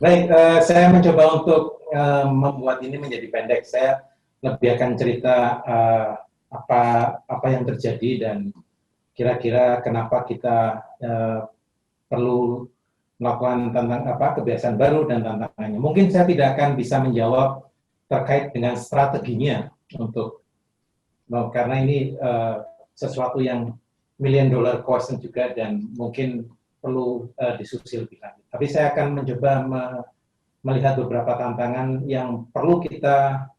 Baik, saya mencoba untuk membuat ini menjadi pendek. Saya lebih akan cerita apa yang terjadi dan kira-kira kenapa kita perlu melakukan kebiasaan baru dan tantangannya. Mungkin saya tidak akan bisa menjawab terkait dengan strateginya karena ini sesuatu yang $1 million question juga dan mungkin perlu diskusi lebih lanjut. Tapi saya akan mencoba melihat beberapa tantangan yang perlu kita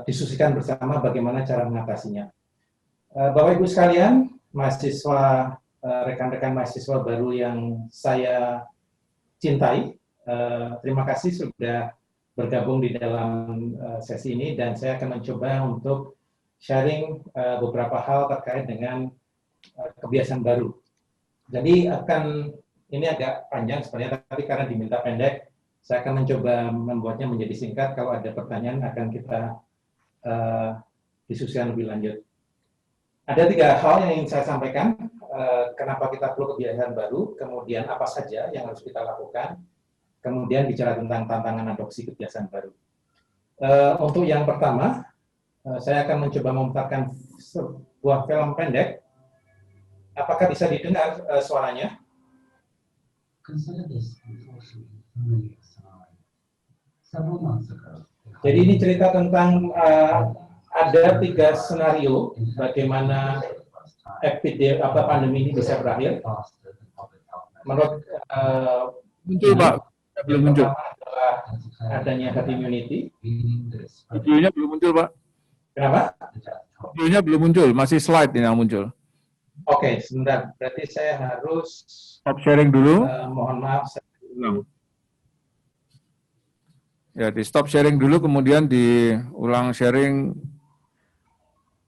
diskusikan bersama bagaimana cara mengatasinya. Bapak Ibu sekalian, mahasiswa, rekan-rekan mahasiswa baru yang saya cintai, terima kasih sudah bergabung di dalam sesi ini dan saya akan mencoba untuk sharing beberapa hal terkait dengan kebiasaan baru. Jadi ini agak panjang sebenarnya, tapi karena diminta pendek, saya akan mencoba membuatnya menjadi singkat. Kalau ada pertanyaan akan kita diskusikan lebih lanjut. Ada 3 hal yang ingin saya sampaikan, kenapa kita perlu kebiasaan baru, kemudian apa saja yang harus kita lakukan, kemudian bicara tentang tantangan adopsi kebiasaan baru. Untuk yang pertama, saya akan mencoba memutarkan sebuah film pendek. Apakah bisa didengar suaranya? Jadi ini cerita tentang ada 3 skenario bagaimana pandemi ini bisa berakhir. Menurut muncul Pak, belum muncul. Adanya herd immunity. Videonya belum muncul Pak. Kenapa? Videonya belum muncul, masih slide ini yang muncul. Oke, sebentar. Berarti saya harus stop sharing dulu. Mohon maaf. Ya, di stop sharing dulu, kemudian diulang sharing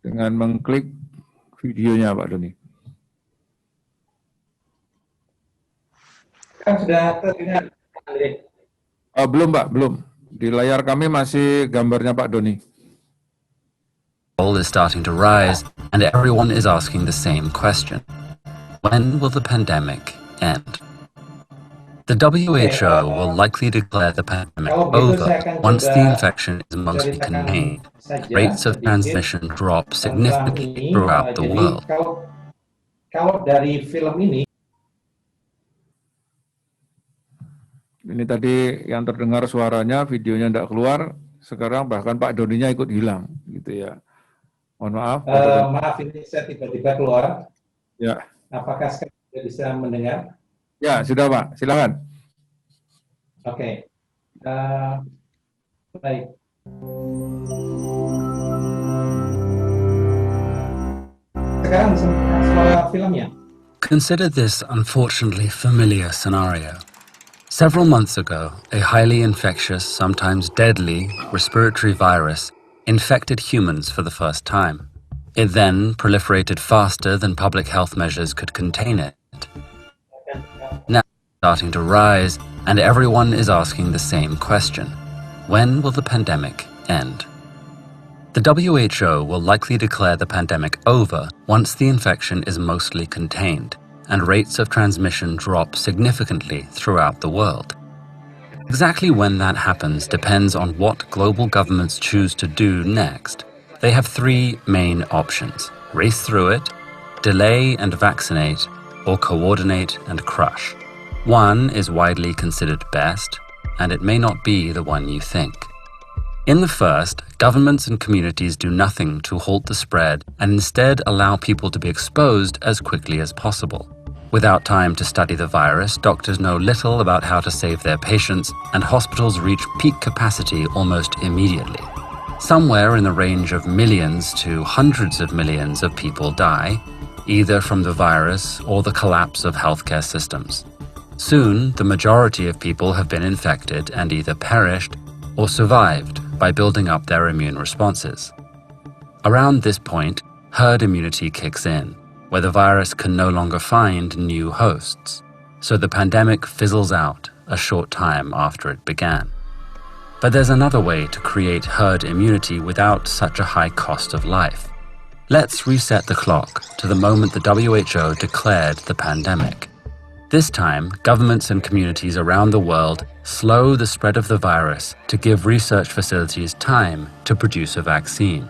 dengan mengklik videonya, Pak Doni. Kan sudah terdengar, Andre? Belum, Pak, belum. Di layar kami masih gambarnya Pak Doni. Is starting to rise, and everyone is asking the same question. When will the pandemic end? The WHO will likely declare the pandemic over once the infection is mostly contained. Rates of transmission drop significantly throughout the world. Kalau dari film ini tadi yang terdengar suaranya, videonya tidak keluar, sekarang bahkan Pak Doninya ikut hilang, gitu ya. Mohon maaf. Maaf, ini saya tiba-tiba keluar. Ya. Apakah sekarang sudah bisa mendengar? Ya, sudah Pak, silakan. Oke. Baik. Sekarang suara filmnya. Consider this unfortunately familiar scenario. Several months ago, a highly infectious, sometimes deadly, respiratory virus infected humans for the first time. It then proliferated faster than public health measures could contain it. Now it's starting to rise, and everyone is asking the same question. When will the pandemic end? The WHO will likely declare the pandemic over once the infection is mostly contained, and rates of transmission drop significantly throughout the world. Exactly when that happens depends on what global governments choose to do next. They have 3 main options: race through it, delay and vaccinate, or coordinate and crush. One is widely considered best, and it may not be the one you think. In the first, governments and communities do nothing to halt the spread and instead allow people to be exposed as quickly as possible. Without time to study the virus, doctors know little about how to save their patients, and hospitals reach peak capacity almost immediately. Somewhere in the range of millions to hundreds of millions of people die, either from the virus or the collapse of healthcare systems. Soon, the majority of people have been infected and either perished or survived by building up their immune responses. Around this point, herd immunity kicks in, where the virus can no longer find new hosts, so the pandemic fizzles out a short time after it began. But there's another way to create herd immunity without such a high cost of life. Let's reset the clock to the moment the WHO declared the pandemic. This time, governments and communities around the world slow the spread of the virus to give research facilities time to produce a vaccine.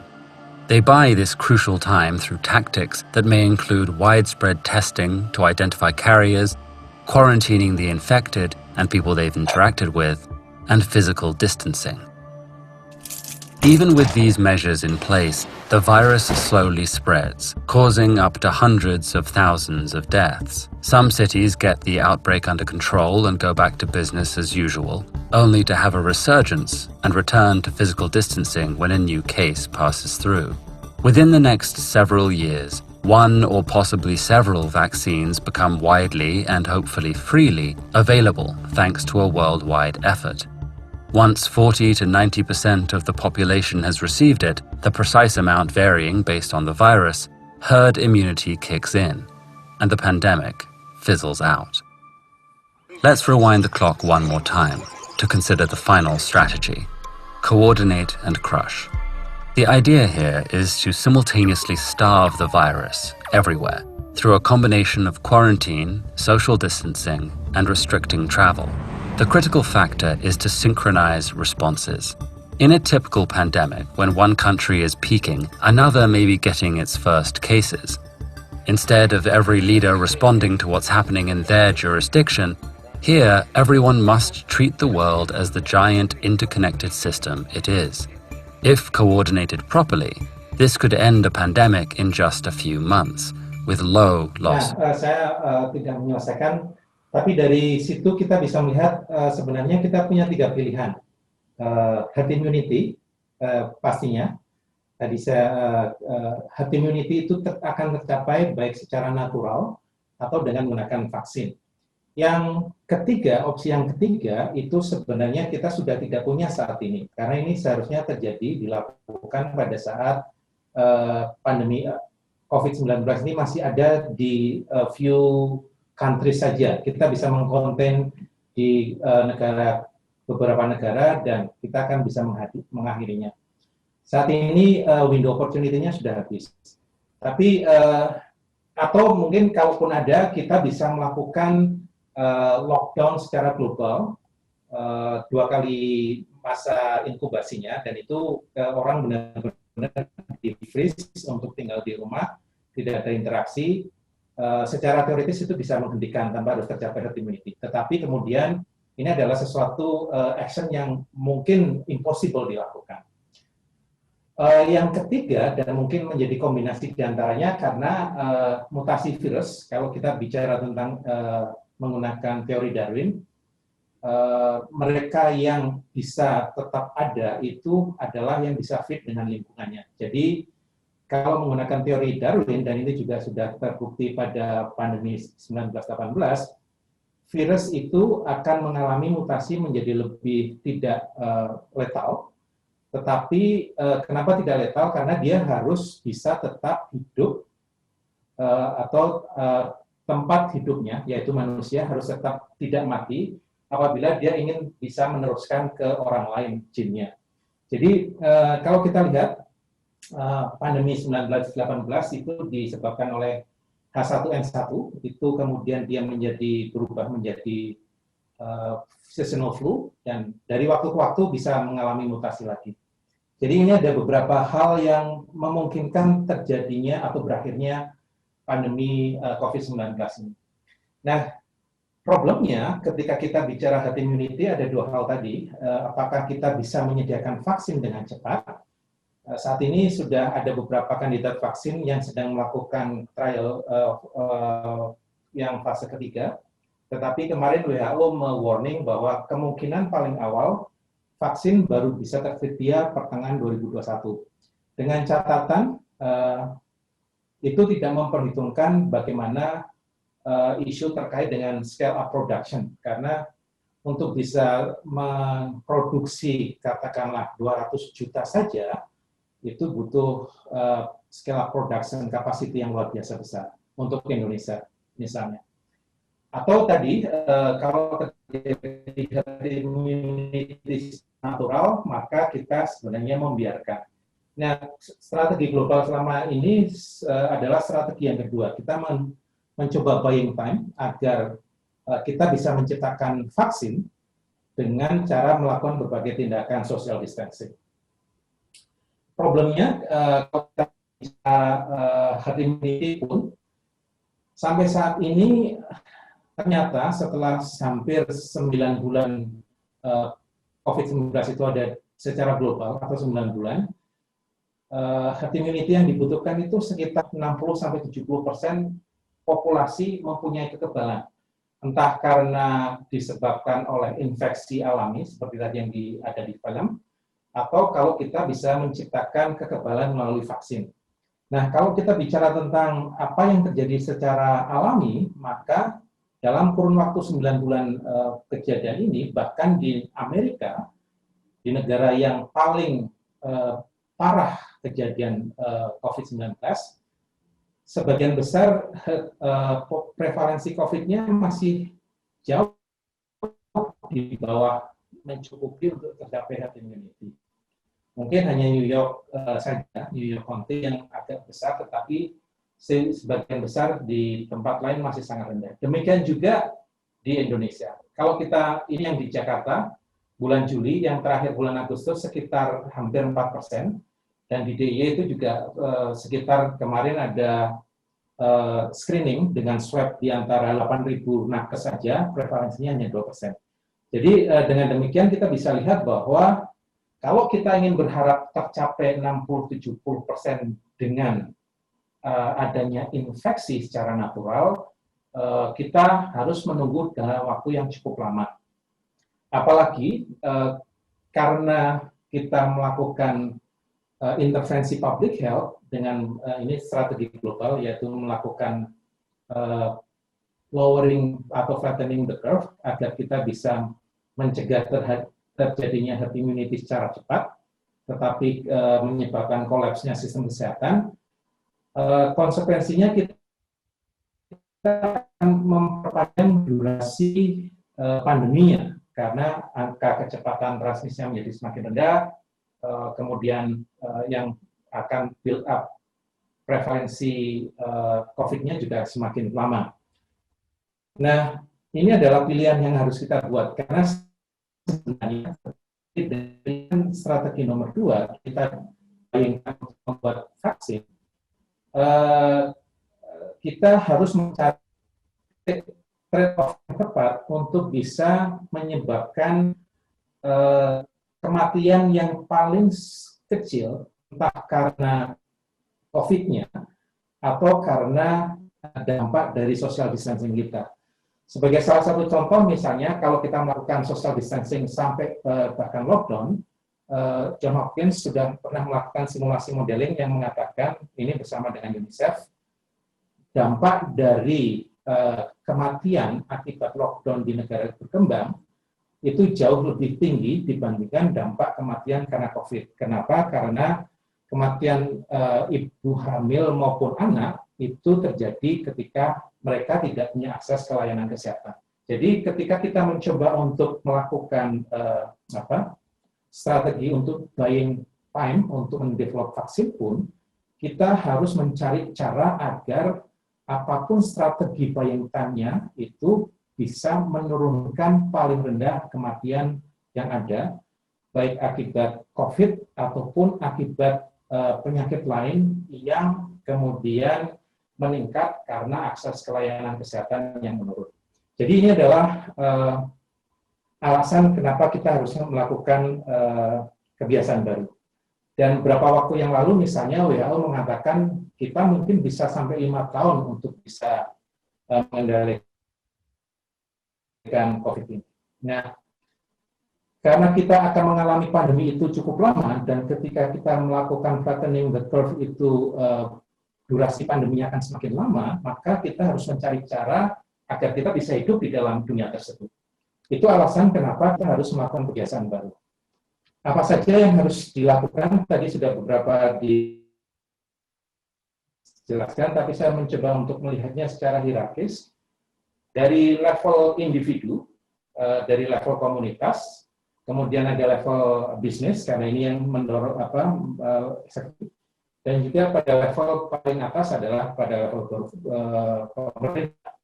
They buy this crucial time through tactics that may include widespread testing to identify carriers, quarantining the infected and people they've interacted with, and physical distancing. Even with these measures in place, the virus slowly spreads, causing up to hundreds of thousands of deaths. Some cities get the outbreak under control and go back to business as usual, only to have a resurgence and return to physical distancing when a new case passes through. Within the next several years, one or possibly several vaccines become widely and hopefully freely available thanks to a worldwide effort. Once 40 to 90% of the population has received it, the precise amount varying based on the virus, herd immunity kicks in, and the pandemic fizzles out. Let's rewind the clock one more time to consider the final strategy: coordinate and crush. The idea here is to simultaneously starve the virus everywhere through a combination of quarantine, social distancing, and restricting travel. The critical factor is to synchronize responses. In a typical pandemic, when one country is peaking, another may be getting its first cases. Instead of every leader responding to what's happening in their jurisdiction, here everyone must treat the world as the giant interconnected system it is. If coordinated properly, this could end a pandemic in just a few months, with low loss. Saya tidak menyelesaikan, tapi dari situ kita bisa melihat sebenarnya kita punya 3 pilihan. Herd immunity pastinya. Tadi herd immunity itu akan tercapai baik secara natural atau dengan menggunakan vaksin. Yang ketiga, opsi yang ketiga itu sebenarnya kita sudah tidak punya saat ini, karena ini seharusnya dilakukan pada saat pandemi COVID-19 ini masih ada di few countries saja. Kita bisa mengkonten di beberapa negara dan kita akan bisa mengakhirinya. Saat ini window opportunity-nya sudah habis. Tapi atau mungkin kalaupun ada, kita bisa melakukan lockdown secara global 2 kali masa inkubasinya, dan itu orang benar-benar di freeze untuk tinggal di rumah, tidak ada interaksi. Secara teoritis itu bisa menghentikan tanpa harus tercapai herd immunity. Tetapi kemudian ini adalah sesuatu action yang mungkin impossible dilakukan. Yang ketiga, dan mungkin menjadi kombinasi diantaranya karena mutasi virus, kalau kita bicara tentang menggunakan teori Darwin, mereka yang bisa tetap ada itu adalah yang bisa fit dengan lingkungannya. Jadi kalau menggunakan teori Darwin, dan ini juga sudah terbukti pada pandemi 1918, virus itu akan mengalami mutasi menjadi lebih tidak letal. Tetapi kenapa tidak letal? Karena dia harus bisa tetap hidup atau tempat hidupnya, yaitu manusia, harus tetap tidak mati apabila dia ingin bisa meneruskan ke orang lain jinnya. Jadi kalau kita lihat pandemi 1918 itu disebabkan oleh H1N1, itu kemudian dia berubah menjadi seasonal flu, dan dari waktu ke waktu bisa mengalami mutasi lagi. Jadi ini ada beberapa hal yang memungkinkan terjadinya atau berakhirnya pandemi COVID-19 ini. Nah, problemnya ketika kita bicara herd immunity ada 2 hal tadi. Apakah kita bisa menyediakan vaksin dengan cepat? Saat ini sudah ada beberapa kandidat vaksin yang sedang melakukan trial yang fase ketiga. Tetapi kemarin WHO me-warning bahwa kemungkinan paling awal vaksin baru bisa tersedia pertengahan 2021. Dengan catatan itu tidak memperhitungkan bagaimana isu terkait dengan scale up production, karena untuk bisa memproduksi katakanlah 200 juta saja itu butuh scale up production capacity yang luar biasa besar untuk Indonesia misalnya. Atau tadi kalau terjadi immunity natural, maka kita sebenarnya membiarkan. Nah, strategi global selama ini adalah strategi yang kedua. Kita mencoba buying time agar kita bisa menciptakan vaksin dengan cara melakukan berbagai tindakan social distancing. Problemnya, kalau kita bisa herd immunity pun, sampai saat ini ternyata setelah hampir 9 bulan COVID-19 itu ada secara global atau 9 bulan, herd immunity yang dibutuhkan itu sekitar 60-70% populasi mempunyai kekebalan. Entah karena disebabkan oleh infeksi alami, seperti tadi yang ada di film, atau kalau kita bisa menciptakan kekebalan melalui vaksin. Nah, kalau kita bicara tentang apa yang terjadi secara alami, maka dalam kurun waktu 9 bulan kejadian ini, bahkan di Amerika, di negara yang paling parah kejadian COVID-19, sebagian besar prevalensi COVID-nya masih jauh di bawah mencukupi untuk tercapai herd immunity. Mungkin hanya New York saja, New York County yang agak besar, tetapi sebagian besar di tempat lain masih sangat rendah. Demikian juga di Indonesia. Kalau kita, ini yang di Jakarta, bulan Juli, yang terakhir bulan Agustus sekitar hampir 4%, dan di DIY itu juga sekitar kemarin ada screening dengan swab di antara 8.000 nakes saja, prevalensinya hanya 2%. Jadi dengan demikian kita bisa lihat bahwa kalau kita ingin berharap tercapai 60-70% dengan adanya infeksi secara natural, kita harus menunggu dalam waktu yang cukup lama. Apalagi karena kita melakukan intervensi public health dengan ini strategi global, yaitu melakukan lowering atau flattening the curve agar kita bisa mencegah terjadinya herd immunity secara cepat, tetapi menyebabkan kolapsnya sistem kesehatan. Konsekuensinya kita akan memperpanjang durasi pandeminya, karena angka kecepatan transmisinya menjadi semakin rendah, kemudian yang akan build up prevalensi COVID-nya juga semakin lama. Nah, ini adalah pilihan yang harus kita buat, karena sebenarnya dengan strategi nomor 2, kita bayangkan untuk membuat vaksin, kita harus mencari trade-off yang tepat untuk bisa menyebabkan kematian yang paling kecil, entah karena COVID-nya atau karena dampak dari social distancing kita. Sebagai salah satu contoh, misalnya kalau kita melakukan social distancing sampai bahkan lockdown, John Hopkins sudah pernah melakukan simulasi modeling yang mengatakan, ini bersama dengan UNICEF, dampak dari kematian akibat lockdown di negara berkembang itu jauh lebih tinggi dibandingkan dampak kematian karena COVID. Kenapa? Karena kematian ibu hamil maupun anak itu terjadi ketika mereka tidak punya akses ke layanan kesehatan. Jadi ketika kita mencoba untuk melakukan strategi untuk buying time untuk mendevelop vaksin pun, kita harus mencari cara agar apapun strategi buying time-nya itu bisa menurunkan paling rendah kematian yang ada, baik akibat COVID ataupun akibat penyakit lain yang kemudian meningkat karena akses ke layanan kesehatan yang menurun. Jadi ini adalah alasan kenapa kita harus melakukan kebiasaan baru. Dan beberapa waktu yang lalu misalnya WHO mengatakan kita mungkin bisa sampai 5 tahun untuk bisa mengendalikan COVID ini. Nah, karena kita akan mengalami pandemi itu cukup lama, dan ketika kita melakukan flattening the curve itu durasi pandeminya akan semakin lama, maka kita harus mencari cara agar kita bisa hidup di dalam dunia tersebut. Itu alasan kenapa kita harus melakukan kebiasaan baru. Apa saja yang harus dilakukan, tadi sudah beberapa dijelaskan, tapi saya mencoba untuk melihatnya secara hierarkis. Dari level individu, dari level komunitas, kemudian ada level bisnis, karena ini yang mendorong eksekutif, dan juga pada level paling atas adalah pada level pemerintah.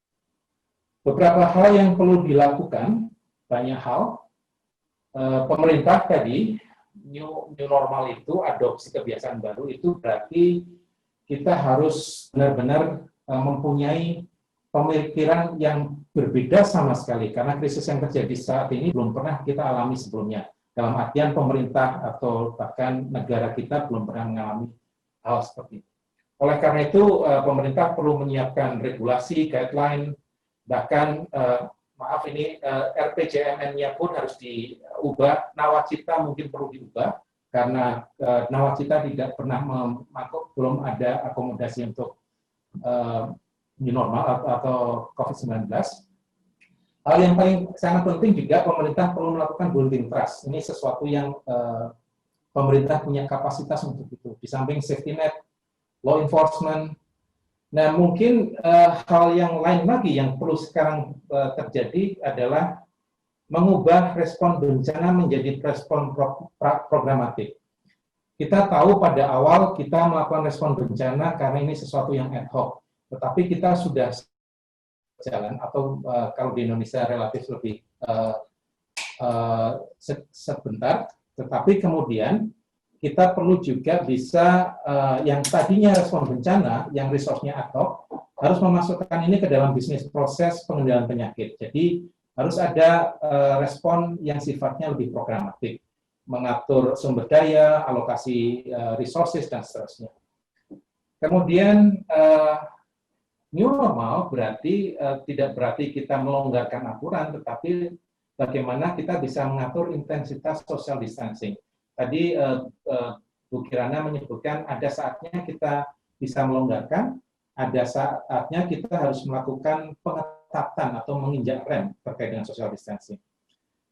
Beberapa hal yang perlu dilakukan, banyak hal. Pemerintah tadi, new normal itu, adopsi kebiasaan baru itu berarti kita harus benar-benar mempunyai pemikiran yang berbeda sama sekali, karena krisis yang terjadi saat ini belum pernah kita alami sebelumnya. Dalam artian pemerintah atau bahkan negara kita belum pernah mengalami hal seperti itu. Oleh karena itu, pemerintah perlu menyiapkan regulasi, guideline, bahkan maaf ini RPJMN-nya pun harus diubah, nawacita mungkin perlu diubah, karena nawacita tidak pernah belum ada akomodasi untuk new normal atau COVID-19. Hal yang paling sangat penting juga pemerintah perlu melakukan building trust. Ini sesuatu yang pemerintah punya kapasitas untuk itu. Di samping safety net, law enforcement. Nah, mungkin hal yang lain lagi yang perlu sekarang terjadi adalah mengubah respon bencana menjadi respon programatik. Kita tahu pada awal kita melakukan respon bencana karena ini sesuatu yang ad hoc. Tetapi kita sudah jalan, atau kalau di Indonesia relatif lebih sebentar, tetapi kemudian kita perlu juga bisa yang tadinya respon bencana, yang resource-nya ad hoc, harus memasukkan ini ke dalam bisnis proses pengendalian penyakit. Jadi harus ada respon yang sifatnya lebih programatik, mengatur sumber daya, alokasi resources, dan seterusnya. Kemudian new normal berarti tidak berarti kita melonggarkan aturan, tetapi bagaimana kita bisa mengatur intensitas social distancing. Tadi Bu Kirana menyebutkan ada saatnya kita bisa melonggarkan, ada saatnya kita harus melakukan pengetatan atau menginjak rem terkait dengan social distancing.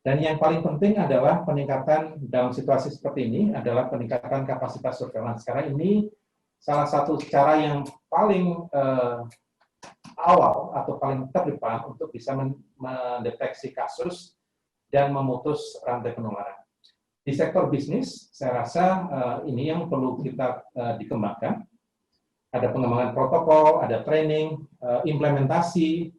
Dan yang paling penting adalah peningkatan dalam situasi seperti ini adalah peningkatan kapasitas surveillance. Karena ini salah satu cara yang paling awal atau paling terdepan untuk bisa mendeteksi kasus dan memutus rantai penularan. Di sektor bisnis, saya rasa ini yang perlu kita dikembangkan. Ada pengembangan protokol, ada training, implementasi,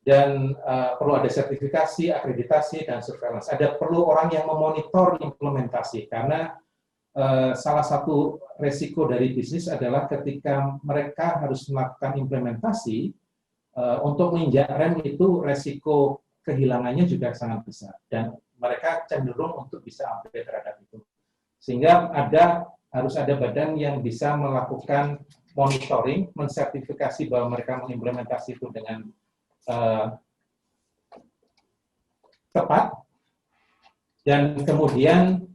dan perlu ada sertifikasi, akreditasi, dan surveillance. Ada perlu orang yang memonitor implementasi, karena salah satu resiko dari bisnis adalah ketika mereka harus melakukan implementasi, untuk menginjak rem itu resiko kehilangannya juga sangat besar, dan mereka cenderung untuk bisa update terhadap itu. Sehingga harus ada badan yang bisa melakukan monitoring, mensertifikasi bahwa mereka mengimplementasi itu dengan tepat, dan kemudian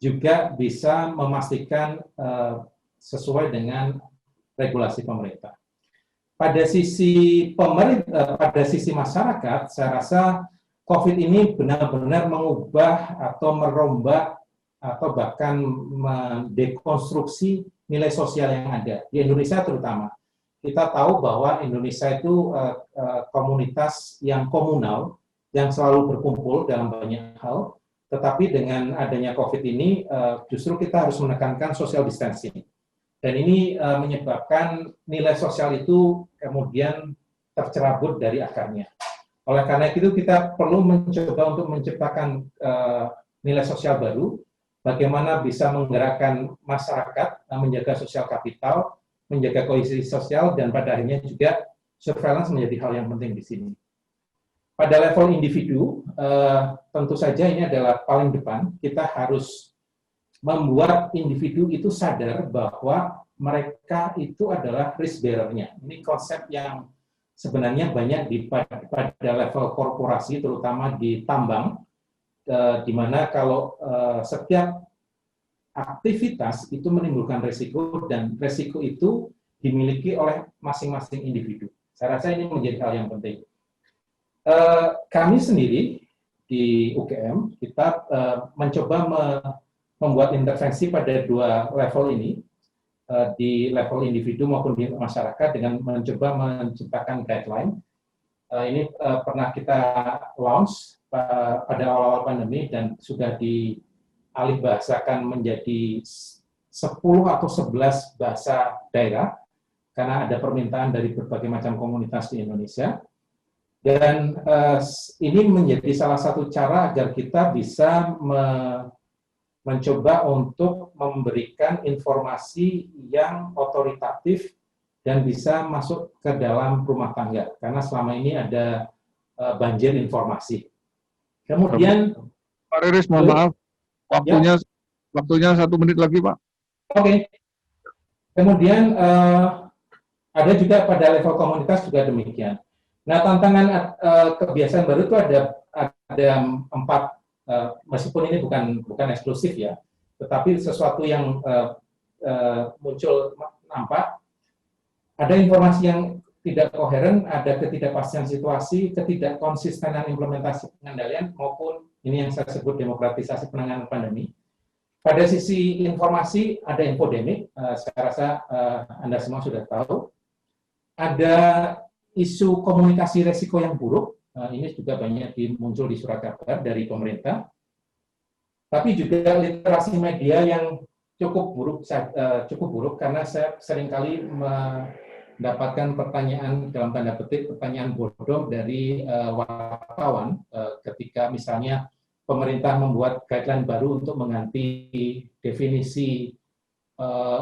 juga bisa memastikan sesuai dengan regulasi pemerintah. Pada sisi masyarakat, saya rasa COVID ini benar-benar mengubah atau merombak atau bahkan mendekonstruksi nilai sosial yang ada di Indonesia terutama. Kita tahu bahwa Indonesia itu komunitas yang komunal, yang selalu berkumpul dalam banyak hal, tetapi dengan adanya COVID ini justru kita harus menekankan social distancing. Dan ini menyebabkan nilai sosial itu kemudian tercerabut dari akarnya. Oleh karena itu kita perlu mencoba untuk menciptakan nilai sosial baru, bagaimana bisa menggerakkan masyarakat, menjaga sosial kapital, menjaga kohesi sosial, dan pada akhirnya juga surveillance menjadi hal yang penting di sini. Pada level individu, tentu saja ini adalah paling depan, kita harus membuat individu itu sadar bahwa mereka itu adalah risk bearer-nya. Ini konsep yang sebenarnya banyak pada level korporasi, terutama di tambang, di mana kalau setiap aktivitas itu menimbulkan risiko, dan risiko itu dimiliki oleh masing-masing individu. Saya rasa ini menjadi hal yang penting. Kami sendiri di UGM, kita mencoba membuat intervensi pada dua level ini, di level individu maupun di masyarakat, dengan mencoba menciptakan guideline. Ini pernah kita launch pada awal-awal pandemi dan sudah dialihbahasakan menjadi 10 atau 11 bahasa daerah, karena ada permintaan dari berbagai macam komunitas di Indonesia. Dan ini menjadi salah satu cara agar kita bisa mencoba untuk memberikan informasi yang otoritatif dan bisa masuk ke dalam rumah tangga, karena selama ini ada banjir informasi. Kemudian Pak Riris, mohon maaf, waktunya 1 menit lagi, Pak. Oke. Kemudian ada juga pada level komunitas juga demikian. Nah, tantangan kebiasaan baru itu ada 4, meskipun ini bukan eksklusif ya, tetapi sesuatu yang muncul nampak. Ada informasi yang tidak koheren, ada ketidakpastian situasi, ketidakkonsistenan implementasi pengendalian, maupun ini yang saya sebut demokratisasi penanganan pandemi. Pada sisi informasi, ada infodemik, saya rasa Anda semua sudah tahu. Ada isu komunikasi resiko yang buruk, ini juga banyak muncul di surat kabar dari pemerintah. Tapi juga literasi media yang cukup buruk karena saya seringkali mendapatkan pertanyaan, dalam tanda petik, pertanyaan bodoh dari wartawan ketika misalnya pemerintah membuat guideline baru untuk mengganti definisi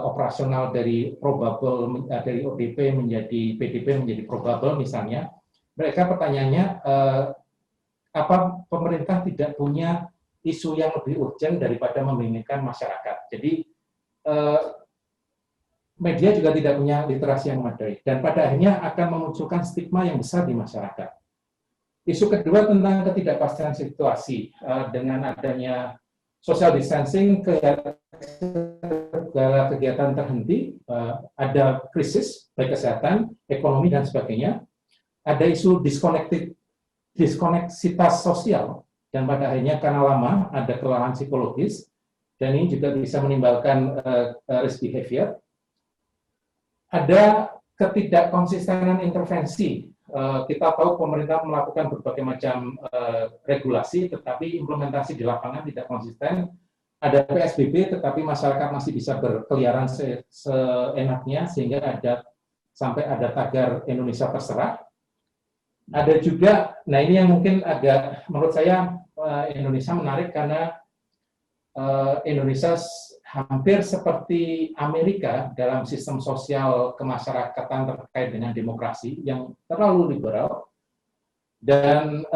operasional dari probable, dari ODP menjadi PDP menjadi probable misalnya. Mereka pertanyaannya, apa pemerintah tidak punya isu yang lebih urgent daripada membingungkan masyarakat. Jadi media juga tidak punya literasi yang memadai, dan pada akhirnya akan memunculkan stigma yang besar di masyarakat. Isu kedua tentang ketidakpastian situasi, dengan adanya social distancing, segala kegiatan terhenti, ada krisis baik kesehatan, ekonomi, dan sebagainya. Ada isu diskoneksitas sosial, dan pada akhirnya karena lama ada kelelahan psikologis, dan ini juga bisa menimbulkan risk behavior. Ada ketidakkonsistenan intervensi. Kita tahu pemerintah melakukan berbagai macam regulasi, tetapi implementasi di lapangan tidak konsisten. Ada PSBB, tetapi masyarakat masih bisa berkeliaran seenaknya, sehingga sampai ada tagar Indonesia terserah. Ada juga, nah ini yang mungkin agak, menurut saya Indonesia menarik karena Indonesia hampir seperti Amerika dalam sistem sosial kemasyarakatan terkait dengan demokrasi yang terlalu liberal, dan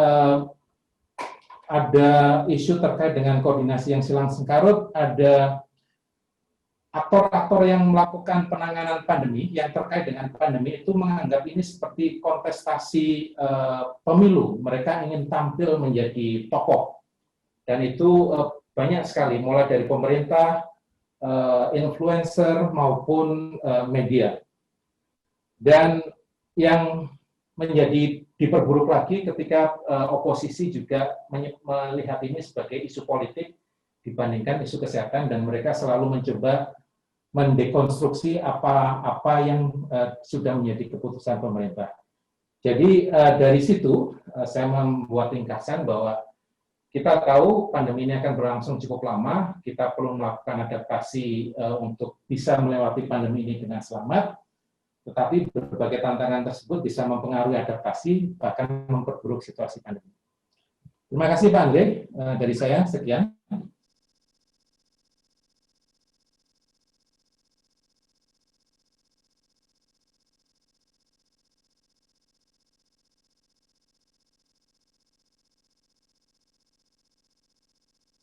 ada isu terkait dengan koordinasi yang silang sengkarut, ada aktor-aktor yang melakukan penanganan pandemi yang terkait dengan pandemi itu menganggap ini seperti kontestasi pemilu, mereka ingin tampil menjadi tokoh, dan itu banyak sekali, mulai dari pemerintah, influencer maupun media. Dan yang menjadi diperburuk lagi ketika oposisi juga melihat ini sebagai isu politik dibandingkan isu kesehatan, dan mereka selalu mencoba mendekonstruksi apa yang sudah menjadi keputusan pemerintah. Jadi dari situ saya membuat ringkasan bahwa kita tahu pandemi ini akan berlangsung cukup lama, kita perlu melakukan adaptasi untuk bisa melewati pandemi ini dengan selamat, tetapi berbagai tantangan tersebut bisa mempengaruhi adaptasi, bahkan memperburuk situasi pandemi. Terima kasih Pak Andre, dari saya, sekian.